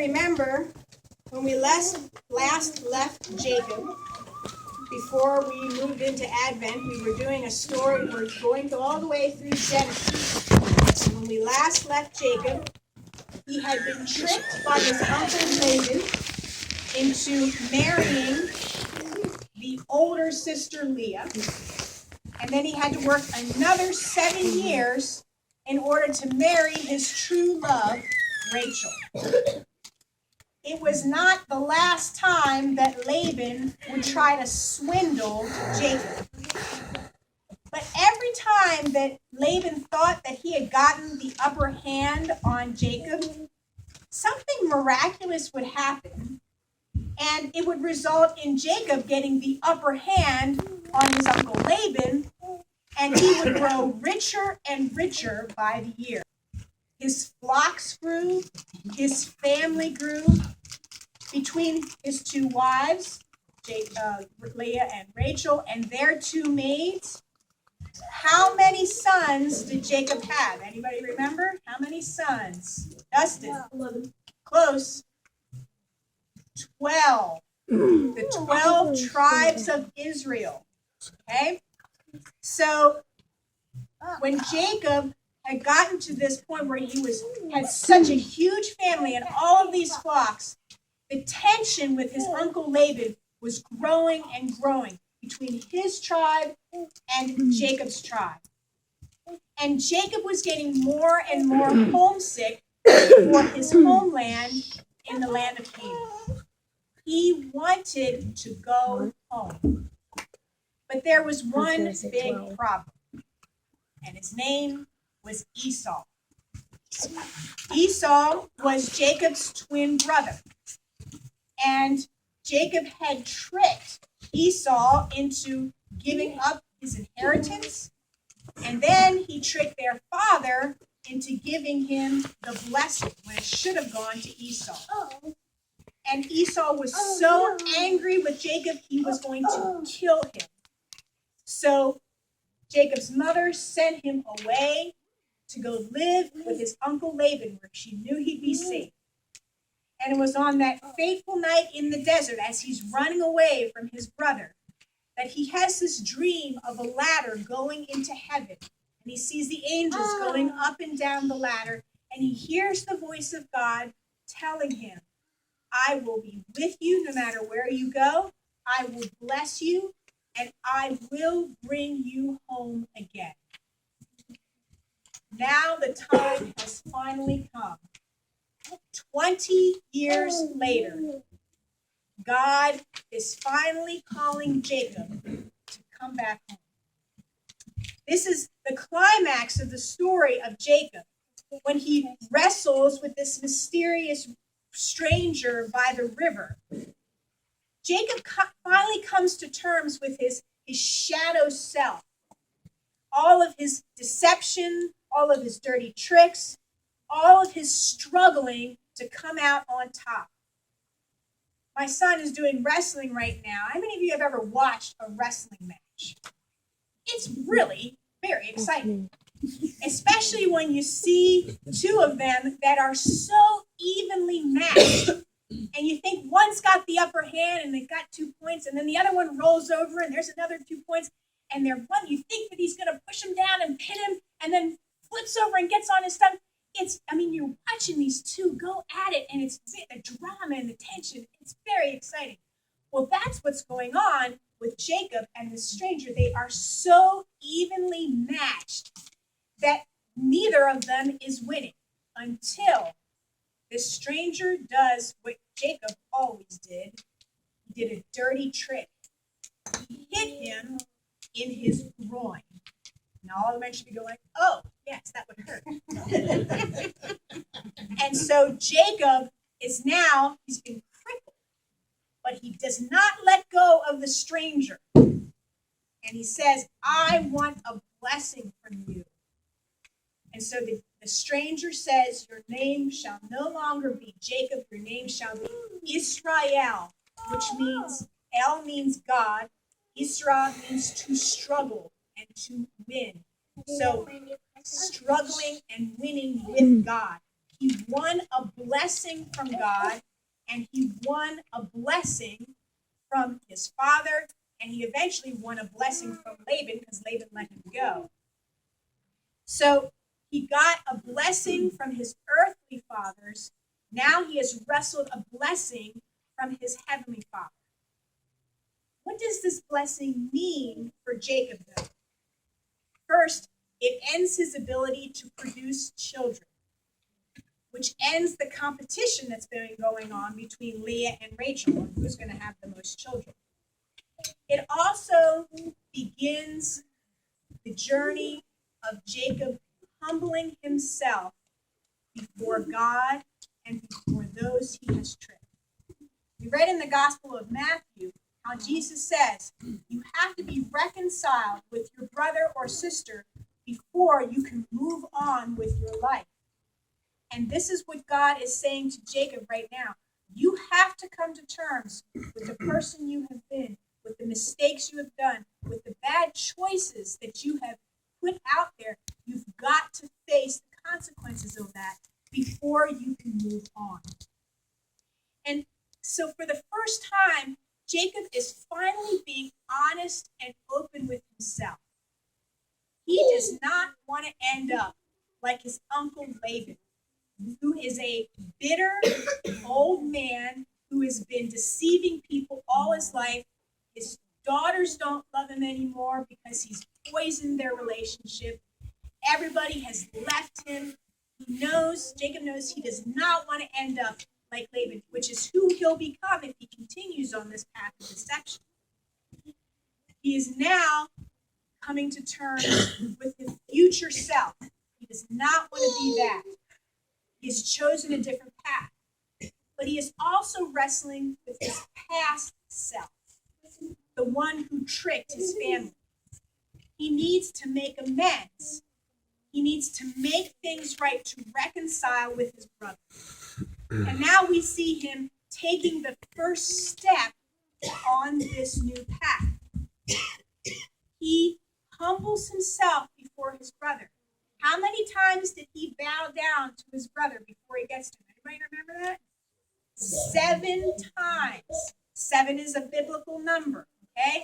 remember, when we last left Jacob, before we moved into Advent, we were doing a story. We're going all the way through Genesis. And when we last left Jacob, he had been tricked by his uncle Laban into marrying the older sister Leah. And then he had to work another 7 years in order to marry his true love, Rachel. It was not the last time that Laban would try to swindle Jacob. But every time that Laban thought that he had gotten the upper hand on Jacob, something miraculous would happen, and it would result in Jacob getting the upper hand on his uncle Laban, and he would grow richer and richer by the year. His flocks grew, his family grew. Between his two wives, Leah and Rachel, and their two maids, how many sons did Jacob have? Anybody remember? How many sons? Dustin? 11. Close. 12. The 12 tribes of Israel. Okay? So, when Jacob had gotten to this point where he had such a huge family and all of these flocks, the tension with his uncle Laban was growing and growing between his tribe and Jacob's tribe. And Jacob was getting more and more homesick for his homeland in the land of Canaan. He wanted to go home. But there was one big problem, and his name was Esau. Esau was Jacob's twin brother. And Jacob had tricked Esau into giving up his inheritance. And then he tricked their father into giving him the blessing when it should have gone to Esau. And Esau was so angry with Jacob, he was going to kill him. So Jacob's mother sent him away to go live with his uncle Laban, where she knew he'd be safe. And it was on that fateful night in the desert, as he's running away from his brother, that he has this dream of a ladder going into heaven. And he sees the angels going up and down the ladder, and he hears the voice of God telling him, I will be with you no matter where you go. I will bless you, and I will bring you home again. Now the time has finally come. 20 years later, God is finally calling Jacob to come back home. This is the climax of the story of Jacob, when he wrestles with this mysterious stranger by the river. Jacob finally comes to terms with his shadow self. All of his deception, all of his dirty tricks, all of his struggling to come out on top. My son is doing wrestling right now. How many of you have ever watched a wrestling match? It's really very exciting, especially when you see two of them that are so evenly matched. And you think one's got the upper hand and they've got 2 points, and then the other one rolls over and there's another 2 points, and you think that he's going to push him down and pin him, and then flips over and gets on his stomach. You're watching these two go at it, and it's the drama and the tension. It's very exciting. Well, that's what's going on with Jacob and the stranger. They are so evenly matched that neither of them is winning until the stranger does what Jacob always did. He did a dirty trick. He hit him in his groin. Now all of them should be going, oh, yes, that would hurt. And so Jacob he's been crippled, but he does not let go of the stranger. And he says, I want a blessing from you. And so the stranger says, your name shall no longer be Jacob, your name shall be Israel, which means, El means God, Israel means to struggle and to win. So struggling and winning with God. he won a blessing from God, and he won a blessing from his father, and he eventually won a blessing from Laban because Laban let him go. So he got a blessing from his earthly fathers. Now he has wrestled a blessing from his heavenly Father. What does this blessing mean for Jacob, though? First, it ends his ability to produce children, which ends the competition that's been going on between Leah and Rachel on who's going to have the most children. It also begins the journey of Jacob humbling himself before God and before those he has tricked. We read in the Gospel of Matthew how Jesus says you have to be reconciled with your brother or sister before you can move on with your life. And this is what God is saying to Jacob right now. You have to come to terms with the person you have been, with the mistakes you have done, with the bad choices that you have put out there. You've got to face the consequences of that before you can move on. And so for the first time, Jacob is finally being honest and open with himself. He does not want to end up like his uncle Laban, who is a bitter old man who has been deceiving people all his life. His daughters don't love him anymore because he's poisoned their relationship. Everybody has left him. Jacob knows he does not want to end up like Laban, which is who he'll become if he continues on this path of deception. He is now coming to terms with his future self. He does not want to be that. He has chosen a different path. But he is also wrestling with his past self, the one who tricked his family. He needs to make amends. He needs to make things right, to reconcile with his brother. And now we see him taking the first step on this new path. He humbles himself before his brother. How many times did he bow down to his brother before he gets to him? Anybody remember that? 7 times. 7 is a biblical number, okay?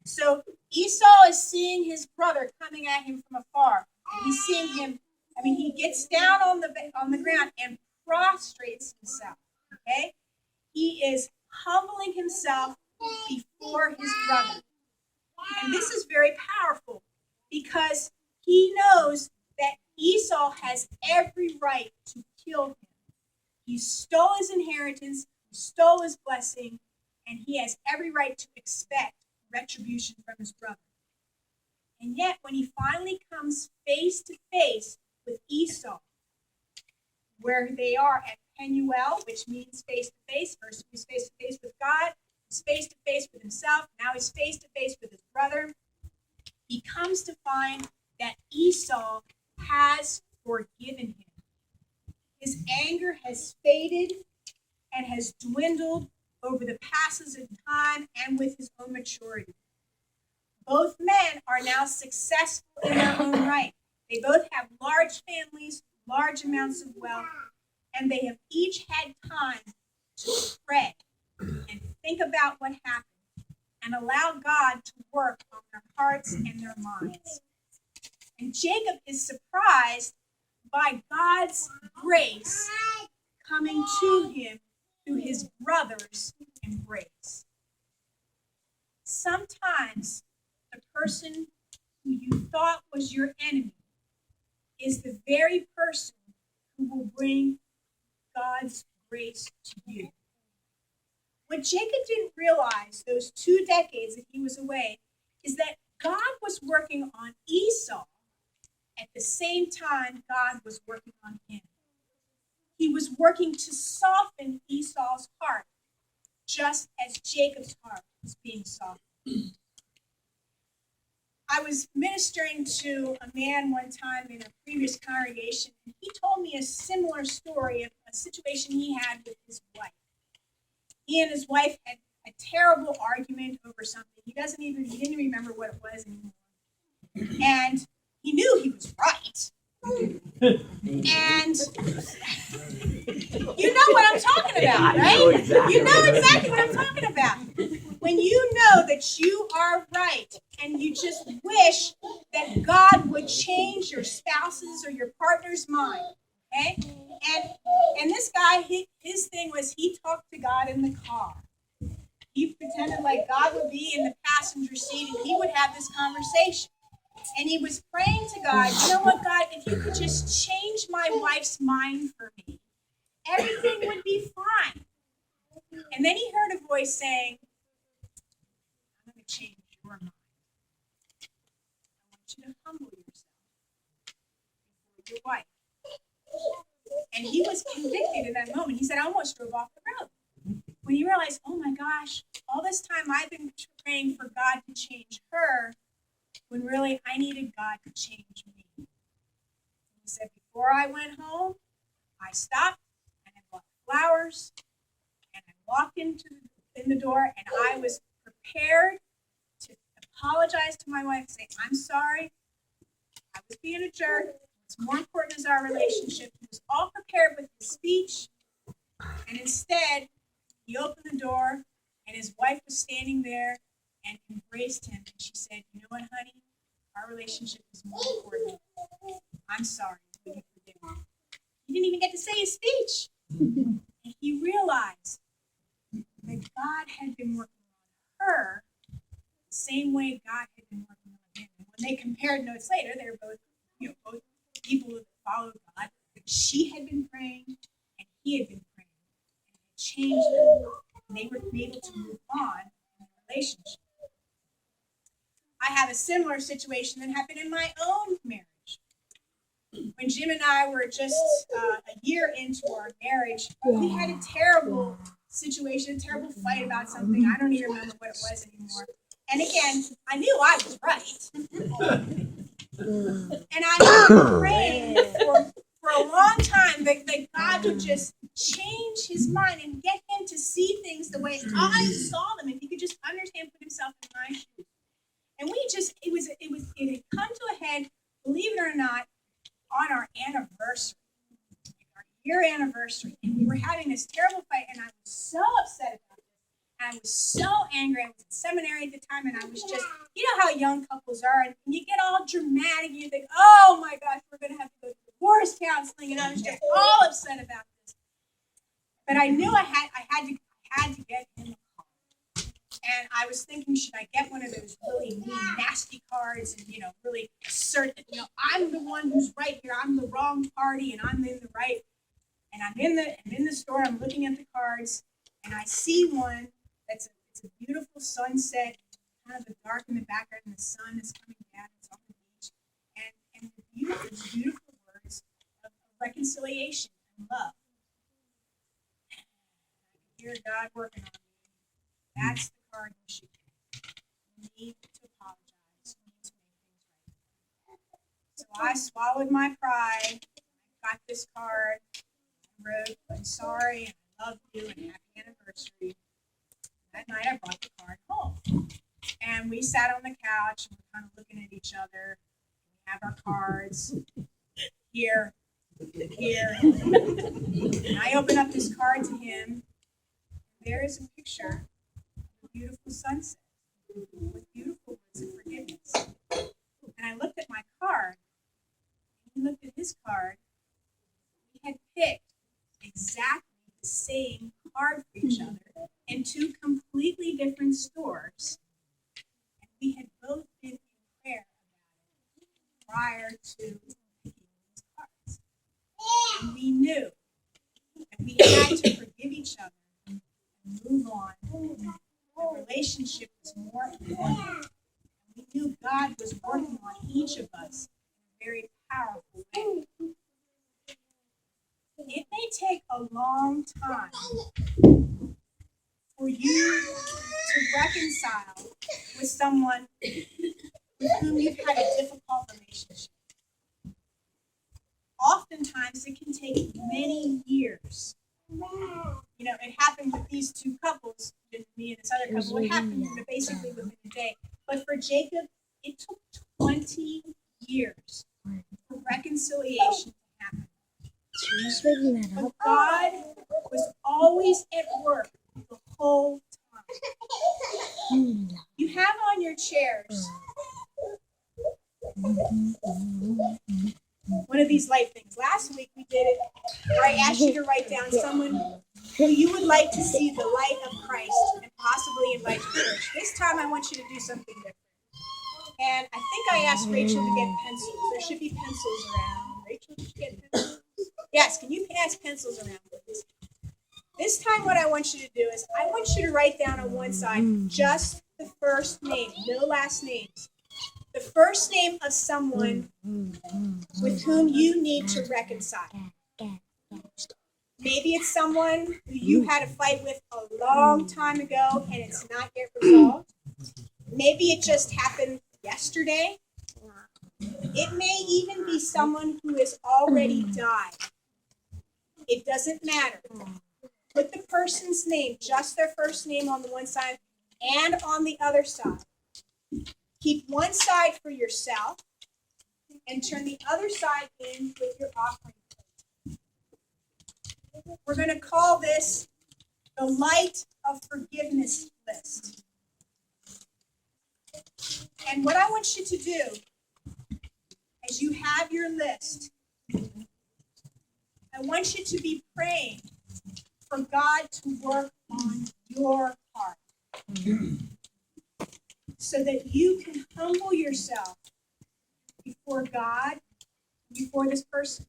So Esau is seeing his brother coming at him from afar. And he's seeing him, he gets down on the ground and prostrates himself, okay? He is humbling himself before his brother. And this is very powerful because he knows that Esau has every right to kill him. He stole his inheritance, he stole his blessing, and he has every right to expect retribution from his brother. And yet, when he finally comes face to face with Esau, where they are at Penuel, which means face to face. First, he's face to face with God. He's face to face with himself. Now he's face to face with his brother. He comes to find that Esau has forgiven him. His anger has faded and has dwindled over the passes of time and with his own maturity. Both men are now successful in their own right. They both have large families, large amounts of wealth, and they have each had time to pray and think about what happened and allow God to work on their hearts and their minds. And Jacob is surprised by God's grace coming to him through his brother's embrace. Sometimes the person who you thought was your enemy is the very person who will bring God's grace to you. What Jacob didn't realize those 2 decades that he was away is that God was working on Esau at the same time God was working on him. He was working to soften Esau's heart, just as Jacob's heart was being softened. I was ministering to a man one time in a previous congregation, and he told me a similar story of a situation he had with his wife. He and his wife had a terrible argument over something. He didn't remember what it was anymore. And he knew he was right. And you know what I'm talking about, right? You know exactly what I'm talking about. When you know that you are right and you just wish that God would change your spouse's or your partner's mind, okay? And this guy, his thing was he talked to God in the car. He pretended like God would be in the passenger seat and he would have this conversation. And he was praying to God, you know what, God, if you could just change my wife's mind for me, everything would be fine. And then he heard a voice saying, I'm going to change your mind. I want you to humble yourself before your wife. And he was convicted in that moment. He said, I almost drove off the road. When he realized, oh my gosh, all this time I've been praying for God to change her, when really I needed God to change me. He said, before I went home, I stopped and I bought flowers and I walked in the door and I was prepared to apologize to my wife and say, I'm sorry, I was being a jerk. What's more important is our relationship. He was all prepared with his speech, and instead, he opened the door and his wife was standing there and embraced him. And she said, you know what, honey? Our relationship is more important. I'm sorry. Will you forgive me? He didn't even get to say his speech. And he realized that God had been working on her the same way God had been working on him. And when they compared notes later, they were both people who followed God. But she had been praying and he had been praying. And it changed them. And they were able to move on in the relationship. I have a similar situation that happened in my own marriage. When Jim and I were just a year into our marriage, we had a terrible situation, a terrible fight about something. I don't even remember what it was anymore. And again, I knew I was right. And I had been praying for a long time that God would just change his mind and get him to see things the way I saw them. If he could just understand, put himself in my shoes. And it had come to a head, believe it or not, on our anniversary, our year anniversary. And we were having this terrible fight, and I was so upset about it. And I was so angry. I was in seminary at the time, and I was just, you know how young couples are, and you get all dramatic, and you think, oh my gosh, we're going to have to go to divorce counseling, and I was just all upset about this. But I knew I had to get in the car. And I was thinking, should I get one of those really mean, nasty cards and, really assert that, I'm the one who's right here. I'm the wrong party and I'm in the right. And I'm in the store. I'm looking at the cards and I see one it's a beautiful sunset, kind of the dark in the background and the sun is coming down. It's on the beach. And the beautiful words of reconciliation and love. I could hear God working on me. That's the card you should get. You need to apologize. You need to make things right. So I swallowed my pride. I got this card. I wrote, I'm sorry, and I love you, and happy anniversary. That night I brought the card home. And we sat on the couch, and we're kind of looking at each other. We have our cards. Here. And I open up this card to him. There is a picture of a beautiful sunset with beautiful words of forgiveness. And I looked at my card, and he looked at his card. We had picked exactly the same card for each other in two completely different stores. And we had both been in prayer about it prior to picking these cards. And we knew that we had to forgive each other and move on. The relationship was more important. And we knew God was working on each of us in a very powerful way. It may take a long time for you to reconcile with someone with whom you've had a difficult relationship. Oftentimes, it can take many years. It happened with these two couples, me and this other couple. It happened basically within a day. But for Jacob, it took 20 years to reconciliation to happen. She's making that But up. God was always at work the whole time. You have on your chairs one of these light things. Last week we did it where I asked you to write down someone who you would like to see the light of Christ and possibly invite to church. This time I want you to do something different. And I think I asked Rachel to get pencils. There should be pencils around. Rachel, did you get pencils? Yes, can you pass pencils around, please? This time what I want you to do is I want you to write down on one side just the first name, no last names. The first name of someone with whom you need to reconcile. Maybe it's someone who you had a fight with a long time ago and it's not yet resolved. Maybe it just happened yesterday. It may even be someone who has already died. It doesn't matter. Put the person's name, just their first name on the one side and on the other side. Keep one side for yourself and turn the other side in with your offering plate. We're going to call this the Light of Forgiveness list. And what I want you to do, as you have your list, I want you to be praying for God to work on your heart so that you can humble yourself before God, before this person.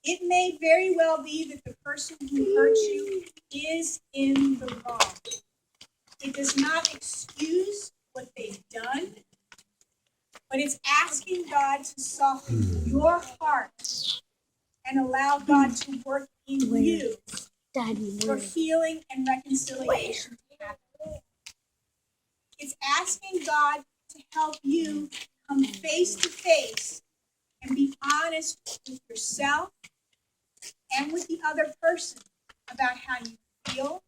It may very well be that the person who hurt you is in the wrong. It does not excuse what they've done, but it's asking God to soften your heart and allow God to work in you for healing and reconciliation to happen. It's asking God to help you come face to face and be honest with yourself and with the other person about how you feel,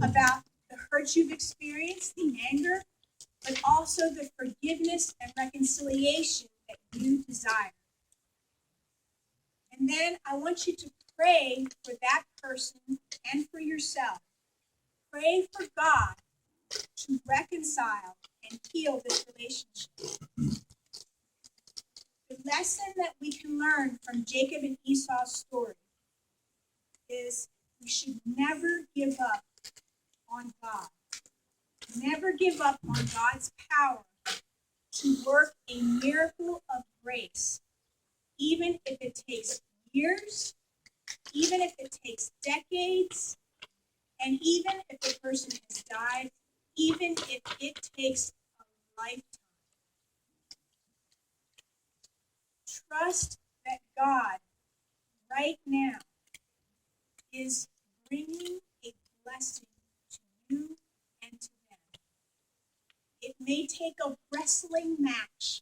about the hurt you've experienced, the anger, but also the forgiveness and reconciliation that you desire. And then I want you to pray for that person and for yourself. Pray for God to reconcile and heal this relationship. The lesson that we can learn from Jacob and Esau's story is we should never give up on God. Never give up on God's power to work a miracle of grace, even if it takes years, even if it takes decades, and even if the person has died, even if it takes a lifetime. Trust that God, right now, is bringing a blessing to you and to them. It may take a wrestling match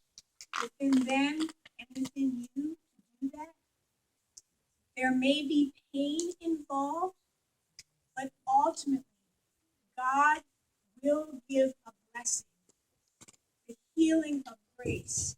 within them and within you to do that. There may be pain involved, but ultimately, God will give a blessing, the healing of grace